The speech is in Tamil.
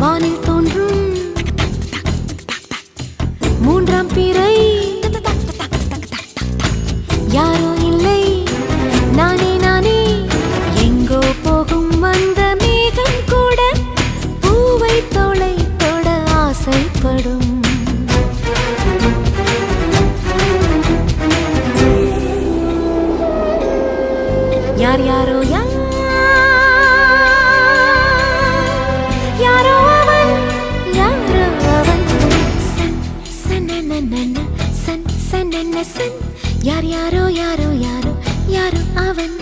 வானில் தோன்றும் மூன்றாம் பிறை யாரோ இல்லை நானே நானே எங்கோ போகும் அந்த மேகம் கூட பூவை தோளை தொட ஆசைப்படும் யார் யாரோ யாரோ அவன் யாரோ அவன் சன் சனனனன சன் சனன சன் யார் யாரோ யாரோ யாரோ யாரோ அவன்